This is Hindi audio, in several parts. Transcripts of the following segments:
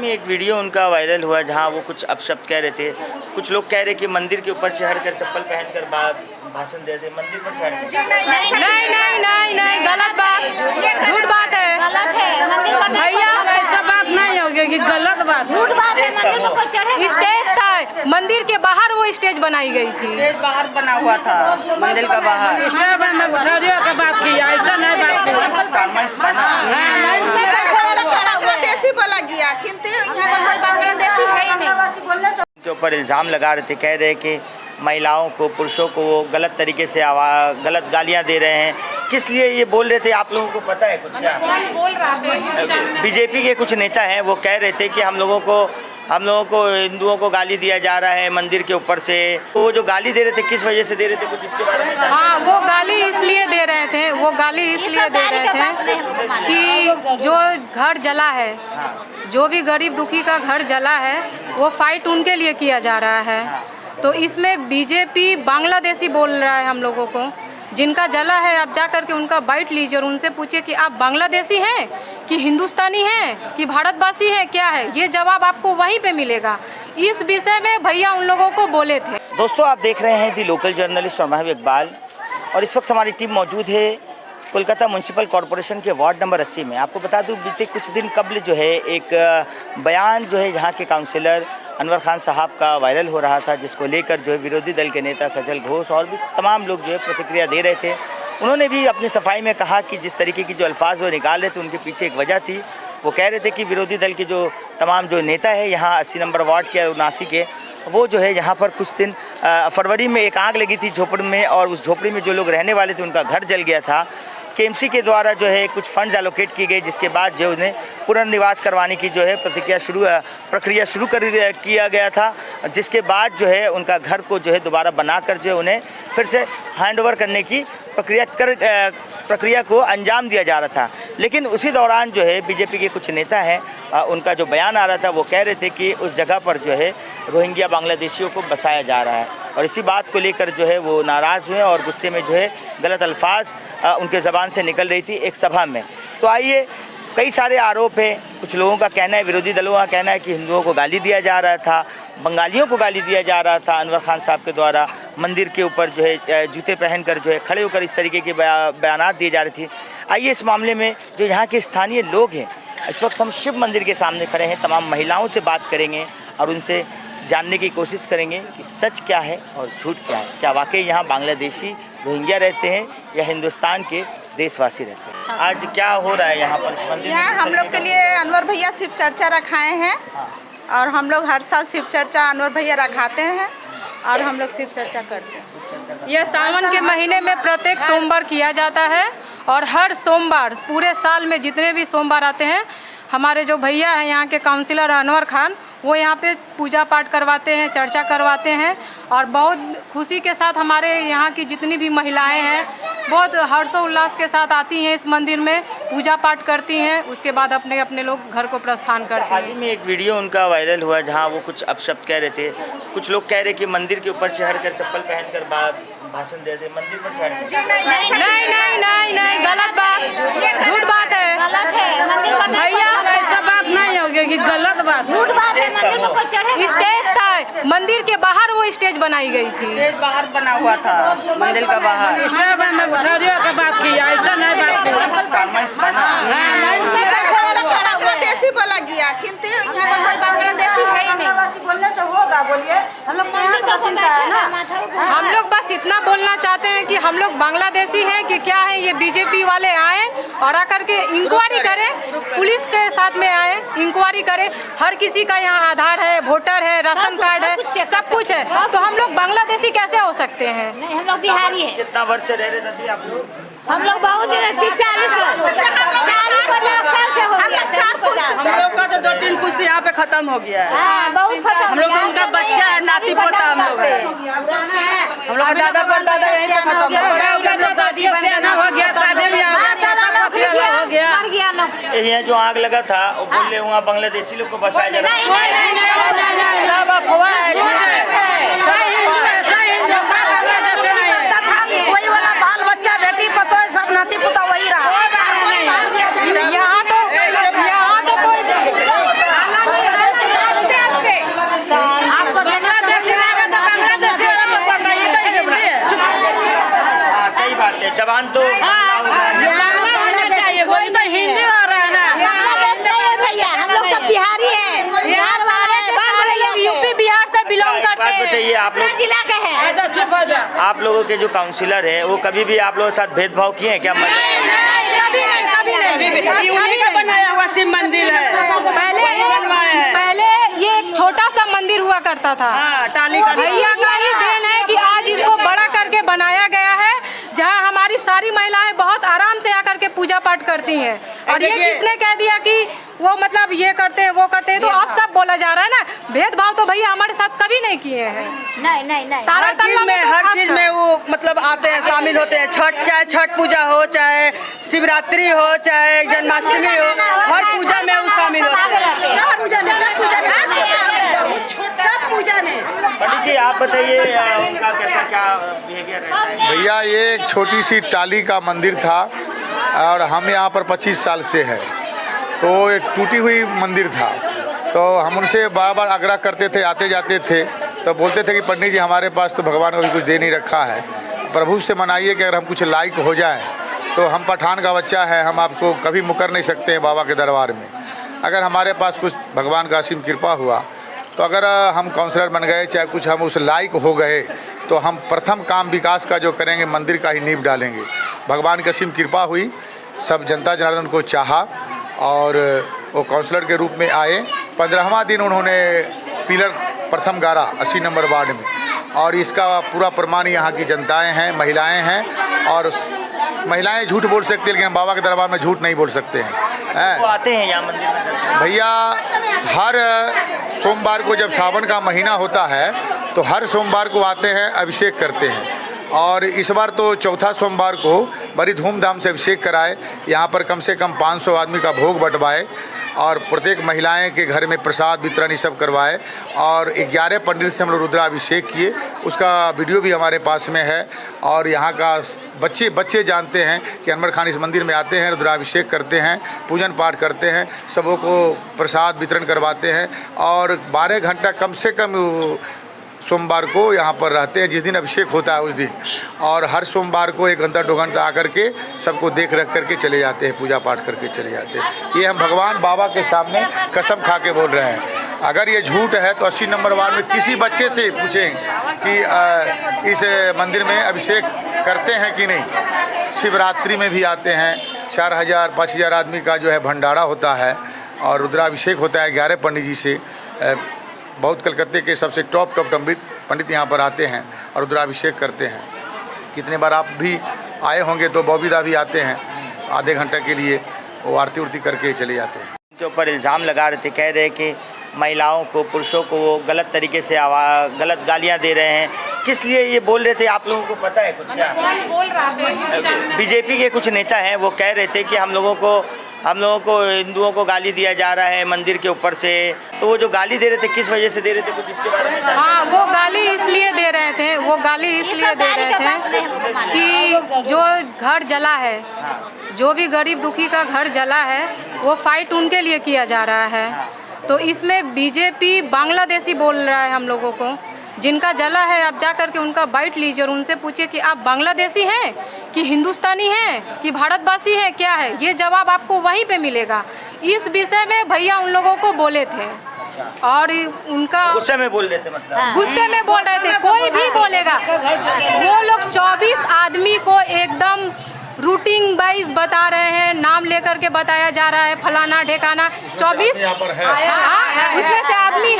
में एक वीडियो उनका वायरल हुआ जहां वो कुछ अपशब्द कह रहे थे। कुछ लोग कह रहे कि मंदिर के ऊपर चढ़कर चप्पल पहनकर भाषण दे दे, मंदिर पर चढ़ नहीं, गलत बात, झूठ बात है, भैया ऐसा बात नहीं होगी कि गलत बात, झूठ बात है। स्टेज था, मंदिर के बाहर वो स्टेज बनाई गई थी, स्टेज बाहर बना हुआ था मंदिर का बाहर। का बात किया, ऐसा नहीं बांग्लादेशी बोला गया, किंतु यहाँ पर कोई बांग्लादेशी है ही नहीं। के ऊपर इल्ज़ाम लगा रहे थे, कह रहे कि महिलाओं को, पुरुषों को वो गलत तरीके से गलत गालियां दे रहे हैं। किस लिए ये बोल रहे थे, आप लोगों को पता है कुछ? क्या बोल रहे थे? बीजेपी के कुछ नेता हैं, वो कह रहे थे कि हम लोगों को हिंदुओं को गाली दिया जा रहा है मंदिर के ऊपर से। वो जो गाली दे रहे थे, किस वजह से दे रहे थे, कुछ इसके बारे में? हाँ, वो गाली इसलिए दे रहे थे, कि जो घर जला है, जो भी गरीब दुखी का घर जला है, वो फाइट उनके लिए किया जा रहा है। तो इसमें बीजेपी बांग्लादेशी बोल रहा है हम लोगों को। जिनका जला है, आप जा करके उनका बाइट लीजिए और उनसे पूछिए कि आप बांग्लादेशी हैं कि हिंदुस्तानी हैं कि भारतवासी हैं, क्या है, ये जवाब आपको वहीं पे मिलेगा। इस विषय में भैया उन लोगों को बोले थे। दोस्तों, आप देख रहे हैं दी लोकल जर्नलिस्ट और मैं इकबाल, और इस वक्त हमारी टीम मौजूद है कोलकाता म्यूनसिपल कॉरपोरेशन के वार्ड नंबर 80 में। आपको बता दूं, बीते कुछ दिन कबल जो है एक बयान जो है यहाँ के काउंसिलर अनवर खान साहब का वायरल हो रहा था, जिसको लेकर जो है विरोधी दल के नेता सजल घोष और भी तमाम लोग जो है प्रतिक्रिया दे रहे थे। उन्होंने भी अपनी सफाई में कहा कि जिस तरीके की जो अल्फाज वो निकाल रहे थे, उनके पीछे एक वजह थी। वो कह रहे थे कि विरोधी दल के जो तमाम जो नेता है यहाँ 80 नंबर वार्ड के और 79 के, वो जो है यहाँ पर कुछ दिन फरवरी में एक आग लगी थी झोपड़ी में, और उस झोपड़ी में जो लोग रहने वाले थे उनका घर जल गया था। केएमसी के द्वारा जो है कुछ फंड्स एलोकेट किए गए, जिसके बाद जो उन्हें पुनर्निवास करवाने की जो है प्रक्रिया शुरू किया गया था, जिसके बाद जो है उनका घर को जो है दोबारा बनाकर जो है उन्हें फिर से हैंडओवर करने की प्रक्रिया को अंजाम दिया जा रहा था। लेकिन उसी दौरान जो है बीजेपी के कुछ नेता हैं, उनका जो बयान आ रहा था, वो कह रहे थे कि उस जगह पर जो है रोहिंग्या बांग्लादेशियों को बसाया जा रहा है, और इसी बात को लेकर जो है वो नाराज़ हुए और गुस्से में जो है गलत अल्फाज उनके ज़बान से निकल रही थी एक सभा में। तो आइए, कई सारे आरोप हैं। कुछ लोगों का कहना है, विरोधी दलों का कहना है कि हिंदुओं को गाली दिया जा रहा था, बंगालियों को गाली दिया जा रहा था अनवर खान साहब के द्वारा, मंदिर के ऊपर जो है जूते पहनकर जो है खड़े होकर इस तरीके के बयानात दिए जा रहे थे। आइए, इस मामले में जो यहाँ के स्थानीय लोग हैं, इस वक्त हम शिव मंदिर के सामने खड़े हैं, तमाम महिलाओं से बात करेंगे और उनसे जानने की कोशिश करेंगे कि सच क्या है और झूठ क्या है। क्या वाकई यहाँ बांग्लादेशी रोहिंग्या रहते हैं या हिंदुस्तान के देशवासी रहते हैं? आज क्या हो रहा है यहाँ पर इस मंदिर में? हम लोग के लिए अनवर भैया शिव चर्चा रखाए हैं, और हम लोग हर साल शिव चर्चा अनवर भैया रखाते हैं और हम लोग शिव चर्चा करते हैं। यह सावन के महीने में प्रत्येक सोमवार किया जाता है, और हर सोमवार पूरे साल में जितने भी सोमवार आते हैं, हमारे जो भैया हैं यहाँ के काउंसिलर अनवर खान, वो यहाँ पे पूजा पाठ करवाते हैं, चर्चा करवाते हैं, और बहुत खुशी के साथ हमारे यहाँ की जितनी भी महिलाएं हैं बहुत हर्षोल्लास के साथ आती हैं इस मंदिर में, पूजा पाठ करती हैं, उसके बाद अपने अपने लोग घर को प्रस्थान करते हैं। हाल ही में एक वीडियो उनका वायरल हुआ जहाँ वो कुछ अपशब्द कह रहे थे। कुछ लोग कह रहे कि मंदिर के ऊपर चढ़कर चप्पल पहनकर भाषण दे दे, मंदिर पर चढ़। नहीं, गलत बात, झूठ बात है, भैया ऐसा बात नहीं होगी कि गलत बात, झूठ बात है। स्टेज था, मंदिर के बाहर वो स्टेज बनाई गई थी, स्टेज बाहर बना हुआ था मंदिर का बाहर। का बात किया, ऐसा नहीं बांग्लादेशी बोला गया, किंतु यहाँ पर कोई बांग्लादेशी है ही नहीं। बोलने से होगा, बोलिए, हम लोग यहाँ का बासिंदा है ना। हम लोग बस इतना बोलना चाहते हैं कि हम लोग बांग्लादेशी हैं कि क्या है, ये बीजेपी वाले आए और आकर के इंक्वायरी करें, पुलिस के साथ में आए, इंक्वायरी करें। हर किसी का यहाँ आधार है, वोटर है, राशन कार्ड है, सब कुछ है, तो हम लोग बांग्लादेशी कैसे हो सकते हैं? नहीं, हम लोग बिहारी हैं। कितना वर्ष से रह रहे थे आप लोग? हम लोग बहुत 40-50 साल से हो गया। 4 पुश्त हम लोग का तो 2-3 पुश्त यहाँ पे खत्म हो गया है। हाँ, बहुत खत्म। हम लोग उनका बच्चा है, नाती पोता हम लोग है। हम लोग का दादा परदादा यहीं पे खत्म हो गया। यहाँ जो आग लगा था, वो बोल रहे वहाँ बांग्लादेशी लोग को बसाया जा रहा है। सब अफवाह है, झूठ है। वही वाला बाल बच्चा, बेटी पतो सब नाती पोता वही रहा। यहाँ तो कोई भगवान तो चाहिए, वही तो हिंदी हो रहा है ना। बांग्लादेश नहीं है भैया, हम लोग सब बिहारी हैं, बिहार वाले यूपी बिहार से बिलोंग करते बात हैं। बताइए, आप लोग जिला के हैं। आप लोगों के जो काउंसिलर है वो कभी भी आप लोगों के साथ भेदभाव किए हैं क्या? उन्हीं का बनाया हुआ शिव मंदिर है। पहले ये एक छोटा सा मंदिर हुआ करता था, भैया का ही देन है कि आज इसको बड़ा करके बनाया गया है, जहां हमारी सारी महिलाएं बहुत आराम से आकर के पूजा पाठ करती हैं। और ये किसने कह दिया कि वो मतलब ये करते हैं वो करते हैं, तो आप सब बोला जा रहा है ना। भेदभाव तो भैया हमारे साथ कभी नहीं किए हैं। नहीं हर चीज में वो मतलब आते हैं, शामिल होते हैं। छठ, चाहे छठ पूजा हो, चाहे शिवरात्रि हो, चाहे जन्माष्टमी हो, हर पूजा में वो शामिल होते हैं। सब पूजा में पंडित जी आप बताइए उनका कैसा क्या बिहेवियर रहता है? भैया ये एक छोटी सी टाली का मंदिर था और हम यहाँ पर 25 साल से हैं, तो एक टूटी हुई मंदिर था। तो हम उनसे बार बार आग्रह करते थे, आते जाते थे, तो बोलते थे कि पंडित जी हमारे पास तो भगवान को भी कुछ दे नहीं रखा है, प्रभु से मनाइए कि अगर हम कुछ लायक हो जाएं तो हम पठान का बच्चा है, हम आपको कभी मुकर नहीं सकते हैं बाबा के दरबार में। अगर हमारे पास कुछ भगवान का असीम कृपा हुआ तो अगर हम काउंसलर बन गए, चाहे कुछ हम उस लायक हो गए, तो हम प्रथम काम विकास का जो करेंगे मंदिर का ही नींव डालेंगे। भगवान की असीम कृपा हुई, सब जनता जनार्दन को चाहा और वो काउंसलर के रूप में आए। 15वां दिन उन्होंने पिलर प्रथम गाड़ा 80 नंबर वार्ड में, और इसका पूरा प्रमाण यहाँ की जनताएं हैं, महिलाएं हैं। और महिलाएं झूठ बोल सकती हैं, लेकिन हम बाबा के दरबार में झूठ नहीं बोल सकते हैं। वो आते हैं यहाँ मंदिर में भैया हर सोमवार को जब सावन का महीना होता है तो हर सोमवार को आते हैं, अभिषेक करते हैं। और इस बार तो चौथा सोमवार को बड़ी धूमधाम से अभिषेक कराए। यहाँ पर कम से कम 500 आदमी का भोग बंटवाए और प्रत्येक महिलाएं के घर में प्रसाद वितरण ये सब करवाए। और 11 पंडित से हम लोग रुद्राभिषेक किए, उसका वीडियो भी हमारे पास में है। और यहाँ का बच्चे जानते हैं कि अनवर खान इस मंदिर में आते हैं, रुद्राभिषेक करते हैं, पूजन पाठ करते हैं, सबों को प्रसाद वितरण करवाते हैं। और 12 घंटा कम से कम सोमवार को यहाँ पर रहते हैं, जिस दिन अभिषेक होता है उस दिन। और हर सोमवार को 1 घंटा 2 घंटा आकर के सबको देख रख करके चले जाते हैं, पूजा पाठ करके चले जाते हैं। ये हम भगवान बाबा के सामने कसम खा के बोल रहे हैं। अगर ये झूठ है तो 80 नंबर वार्ड में किसी बच्चे से पूछें कि इस मंदिर में अभिषेक करते हैं कि नहीं। शिवरात्रि में भी आते हैं, 4000-5000 आदमी का जो है भंडारा होता है और रुद्राभिषेक होता है 11 पंडित जी से। बहुत कलकत्ते के सबसे टॉप पंडित यहाँ पर आते हैं और रुद्राभिषेक करते हैं। कितने बार आप भी आए होंगे, तो बॉबीदा भी आते हैं आधे घंटे के लिए, वो आरती उरती करके चले जाते हैं। के ऊपर इल्ज़ाम लगा रहे थे, कह रहे कि महिलाओं को, पुरुषों को वो गलत तरीके से गलत गालियाँ दे रहे हैं। किस लिए ये बोल रहे थे, आप लोगों को पता है कुछ? क्या बोल रहा था? बीजेपी के कुछ नेता हैं, वो कह रहे थे कि हम लोगों को हिंदुओं को गाली दिया जा रहा है मंदिर के ऊपर से। तो वो जो गाली दे रहे थे किस वजह से दे रहे थे, कुछ इसके बारे में? हाँ, वो गाली इसलिए दे रहे थे कि जो घर जला है, जो भी गरीब दुखी का घर जला है, वो फाइट उनके लिए किया जा रहा है। तो इसमें बीजेपी बांग्लादेशी बोल रहा है हम लोगों को। जिनका जला है आप जा कर के उनका बाइट लीजिए और उनसे पूछिए कि आप बांग्लादेशी हैं कि हिंदुस्तानी हैं कि भारतवासी हैं, क्या है। ये जवाब आपको वहीं पे मिलेगा। इस विषय में भैया उन लोगों को बोले थे और उनका गुस्से में बोल रहे थे, मतलब गुस्से में बोल रहे थे। कोई भी बोलेगा, वो लोग 24 आदमी को एकदम रूटीन वाइज बता रहे हैं, नाम लेकर के बताया जा रहा है, फलाना ढेकाना 24। हाँ, उसमें से आदमी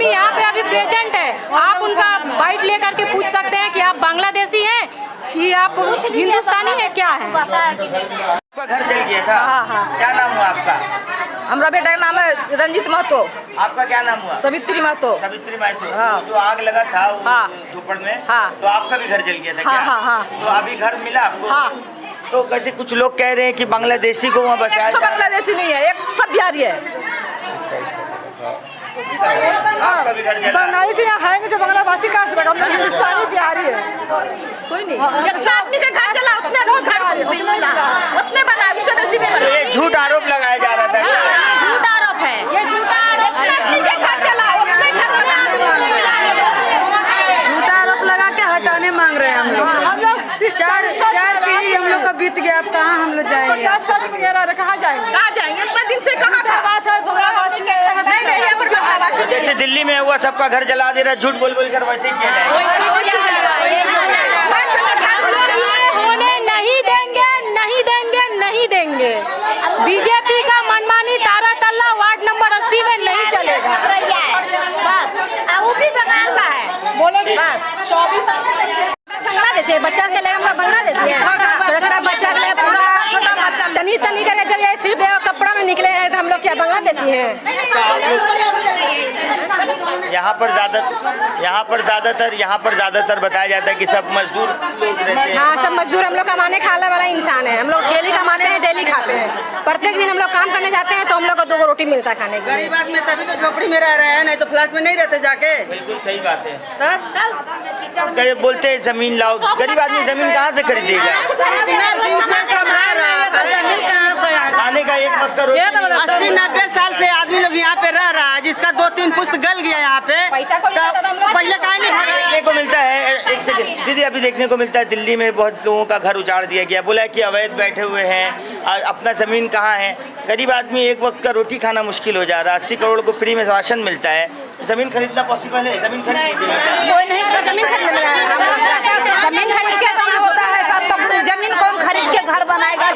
यहाँ पे अभी प्रेजेंट है। आप उनका बाइट लेकर के पूछ सकते हैं कि आप बांग्लादेशी हैं कि आप हिंदुस्तानी हैं, क्या है। आपका घर जल गया था? हाँ। क्या नाम हुआ आपका? हमारा बेटा का नाम है रंजित महतो। आपका क्या नाम हुआ? सवित्री महतो। सावित्री महतो। हाँ। जो आग लगा था हाँ। झोपड़ में, हाँ। तो आपका भी घर जल गया था? हाँ, क्या? हाँ। तो अभी घर मिला आपको? हाँ। तो कैसे कुछ लोग कह रहे हैं कि बांग्लादेशी को वहाँ बसाया जा रहा है? बांग्लादेशी नहीं है, एक सब बिहारी है। आपका भी घर जला? बंगाली तो यहाँ है नहीं, तो बांग्लाभाषी कहाँ से लगा? हम लोग हिंदुस्तानी बिहारी है, कोई नहीं। जब आदमी का घर जला उतने बना, उससे नसीब नहीं बना। ये झूठ आरोप लगाया जा रहा था। झूठा आरोप है, ये झूठा आरोप झूठा आरोप लगा के हटाने मांग रहे हैं हम लोग। 4 बीत गया, अब कहाँ हम लोग जाएंगे? 50 साल वगैरह कहाँ जाएंगे? कहाँ जाएंगे? इतना दिन से कहाँ था? बात है भोलावासी नहीं नहीं, यहाँ पर भोलावासी जैसे दिल्ली में हुआ, सबका घर जला दे रहा है, झूठ बोल बोल कर, वैसे ही किया जाएगा। होने नहीं देंगे, नहीं देंगे, नहीं देंगे। बीजेपी का मनमानी तारा तल्ला वार्ड नंबर 80 में नहीं चलेगा। बस वो भी बंगाल का है। बोलो बस 24 बांग्लादेश है, बच्चा के लिए हम लोग बांग्लादेश में छोटा छोटा बच्चा के लिए पूरा तनी तनी करे जब ये सिर्फ कपड़ा में निकले हैं तो हम लोग क्या बांग्लादेशी हैं? यहाँ पर ज़्यादातर बताया जाता है कि सब मजदूर लोग रहते हैं। हाँ, सब मजदूर हम लोग कमाने खाने वाला इंसान है। हम लोग डेली कमाते हैं, डेली खाते हैं। प्रत्येक दिन हम लोग काम करने जाते हैं तो हम लोग को 2 रोटी मिलता है खाने के लिए। गरीब आदमी तभी तो झोपड़ी में रह रहे हैं, नहीं तो फ्लैट में नहीं रहते जाके। बिल्कुल सही बात है। तब बोलते हैं जमीन लाओ, गरीब आदमी जमीन कहाँ से खरीदेगा? खाने का एक मत करो। 80-90 साल से आदमी लोग यहाँ पे रह रहा है, जिसका 2-3 पुश्त गल गया यहाँ पे, पहले काहे नहीं भागा? देखने को मिलता है, एक सेकंड दीदी, अभी देखने को मिलता है दिल्ली में बहुत लोगों का घर उजाड़ दिया गया, बोला है कि अवैध बैठे हुए हैं, अपना ज़मीन कहाँ है? गरीब आदमी एक वक्त का रोटी खाना मुश्किल हो जा रहा है। 80 करोड़ को फ्री में राशन मिलता है, ज़मीन खरीदना पॉसिबल है? ज़मीन खरीद कोई नहीं, जमीन खरीद रहा है। जमीन खरीद के काम होता है सब, तब जमीन कौन खरीद के घर बनाएगा?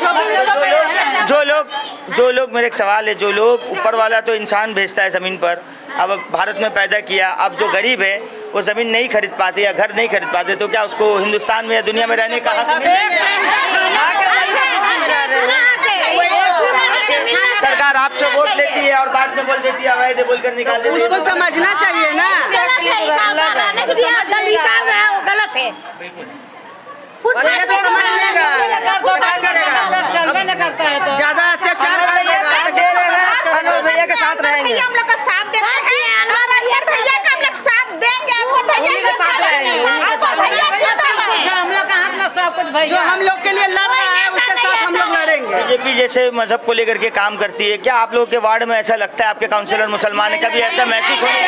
जो लोग मेरे एक सवाल है, जो लोग ऊपर वाला तो इंसान भेजता है ज़मीन पर, अब भारत में पैदा किया, अब जो गरीब है वो ज़मीन नहीं खरीद पाते या घर नहीं खरीद पाते, तो क्या उसको हिंदुस्तान में या दुनिया में रहने का हक नहीं? सरकार आपसे वोट लेती है और बाद में बोल देती है अवैध बोलकर निकाल देती है। उसको समझना चाहिए ना। गलत है। बनेगा तो समझ लेगा, क्या करेगा? ज्यादा अत्याचार करेगा भैया के साथ रहेंगे। हम लोग का साथ देते हैं और अनवर भैया का हम लोग साथ देंगे। अनवर भैया के साथ रहेंगे। जो हम लोग के लिए लड़ रहा है उसके साथ हम लोग लड़ेंगे। बीजेपी जैसे मजहब को लेकर के काम करती है, क्या आप लोगों के वार्ड में ऐसा लगता है, आपके काउंसिलर मुसलमान है, कभी ऐसा महसूस होता है?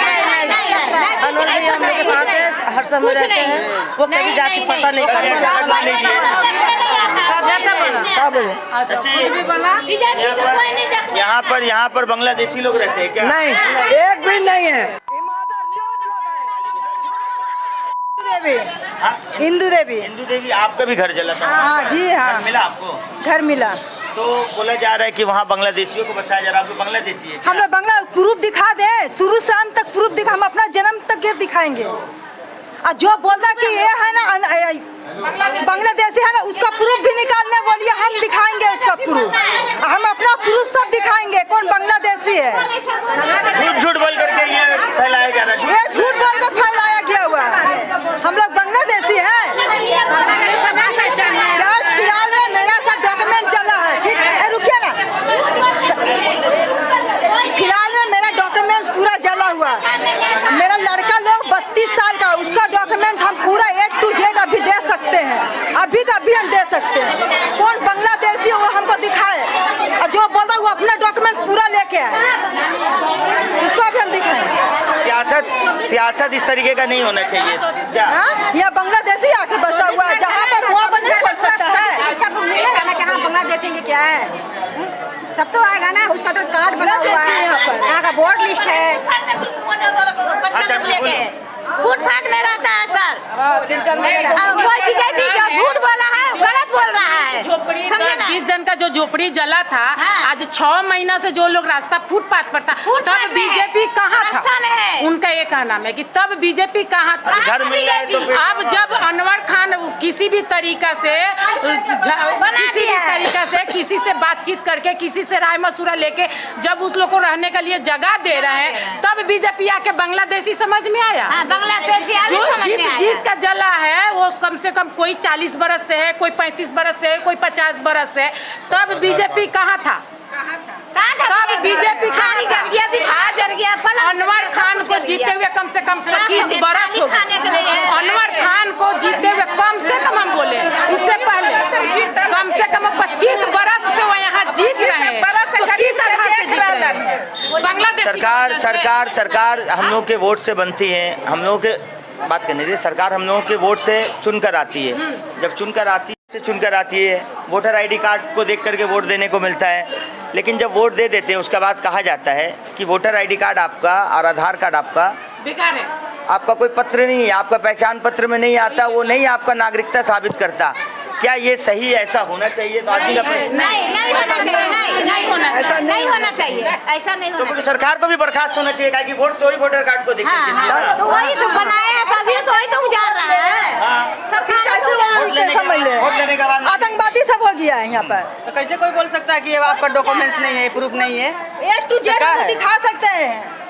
के साथ हर समय रहते हैं, वो कभी जाति पता नहीं करते। यहाँ पर बांग्लादेशी लोग रहते हैं क्या? नहीं, एक भी नहीं है। हिंदू देवी। हिंदू देवी, आपका भी घर जला था? हाँ जी, हाँ। घर मिला आपको? घर मिला। तो बोला जा रहा है कि वहाँ बांग्लादेशियों को बसाया जा रहा है, आप लोग बांग्लादेशी है? हम लोग बांग्ला प्रूफ दिखा दे, शुरू से अंत तक प्रूफ दिखा, हम अपना जन्म तक ये दिखाएंगे। और जो बोल रहा कि ये है ना बांग्लादेशी है ना, उसका प्रूफ भी निकालने बोलिए, हम दिखाएंगे उसका प्रूफ। हम अपना प्रूफ सब दिखाएंगे कौन बांग्लादेशी है। झूठ बोल करके ये फैलाया जा रहा है। ये झूठ बोल कर फैलाया गया हुआ है। हम लोग बांग्लादेशी हैं। जब फिलहाल में मेरा सब डॉक्यूमेंट चला है, ठीक है, रुकिए ना। फिलहाल में मेरा डॉक्यूमेंट्स पूरा जला हुआ है। मेरा लड़का लोग 32 साल का, उसका डॉक्यूमेंट्स हम पूरा A to Z अभी दे सकते हैं, अभी का अभी हम दे सकते हैं। कौन बांग्लादेशी है वो हमको दिखाए, और जो बोल रहा है वो अपना डॉक्यूमेंट्स पूरा लेके आए, उसको अभी हम दिखाएंगे। सियासत इस तरीके का नहीं होना चाहिए क्या? यहाँ बांग्लादेशी आके बसा हुआ है, जहाँ पर वहाँ पर नहीं पड़ सकता है। सब मिलेगा ना कि हाँ बांग्लादेशी में क्या है, सब तो आएगा ना। उसका तो कार्ड बना हुआ है, यहाँ का बोर्ड लिस्ट है। फुटपाथ में रहता है सर। कोई बीजेपी जो झूठ बोला है गलत बोल रहा है। 10-20 जन का जो झोपड़ी जला था, आज 6 महीना से जो लोग रास्ता फुटपाथ पर था, तब बीजेपी कहाँ था? उनका ये कहना है कि तब बीजेपी कहाँ था? घर मिल जाए तो फिर अब जब अनवर खान किसी भी तरीका किसी से बातचीत करके, किसी से राय मशुरा लेके जब उस लोग को रहने के लिए जगह दे रहे हैं, तब बीजेपी आके बांग्लादेशी समझ में आया। जिसका जला है वो कम से कम कोई 40 बरस से है, कोई 35 बरस से है, कोई 50 बरस से है, तब बीजेपी कहाँ था? तब बीजेपी अनवर खान को जीते हुए कम से कम 25 बरस हो गए। अनवर खान को जीते हुए कम से कम हम बोले, उससे पहले कम से कम 25 बरस से वो यहाँ जीत रहे हैं, तो किस आधार से जीत रहे हैं? बांग्लादेश सरकार हम लोग के वोट से बनती है, हम लोगों के बात करने दीजिए। सरकार हम लोगों के वोट से चुनकर आती है, जब चुनकर आती है से चुनकर आती है, वोटर आईडी कार्ड को देख करके वोट देने को मिलता है, लेकिन जब वोट दे देते हैं उसके बाद कहा जाता है कि वोटर आईडी कार्ड आपका और आधार कार्ड आपका बेकार है। आपका कोई पत्र नहीं है, आपका पहचान पत्र में नहीं आता, वो नहीं आपका नागरिकता साबित करता। क्या ये सही ऐसा होना चाहिए? तो आदमी का नहीं होना चाहिए, नहीं होना चाहिए, ऐसा नहीं होना तो चाहिए। सरकार को भी बर्खास्त होना चाहिए, क्या कि वोट तो ही वोटर कार्ड को देख करके दिया। हाँ, तो वही तो बनाया है, तभी तो वही तो उजाड़ रहा है। सरकार वोट लेने के बाद आतंकवादी सब हो गया है यहाँ पर। तो कैसे कोई बोल सकता है कि ये आपका डॉक्यूमेंट्स नहीं है, प्रूफ नहीं है? A to Z क्या है? दिखा सकते हैं।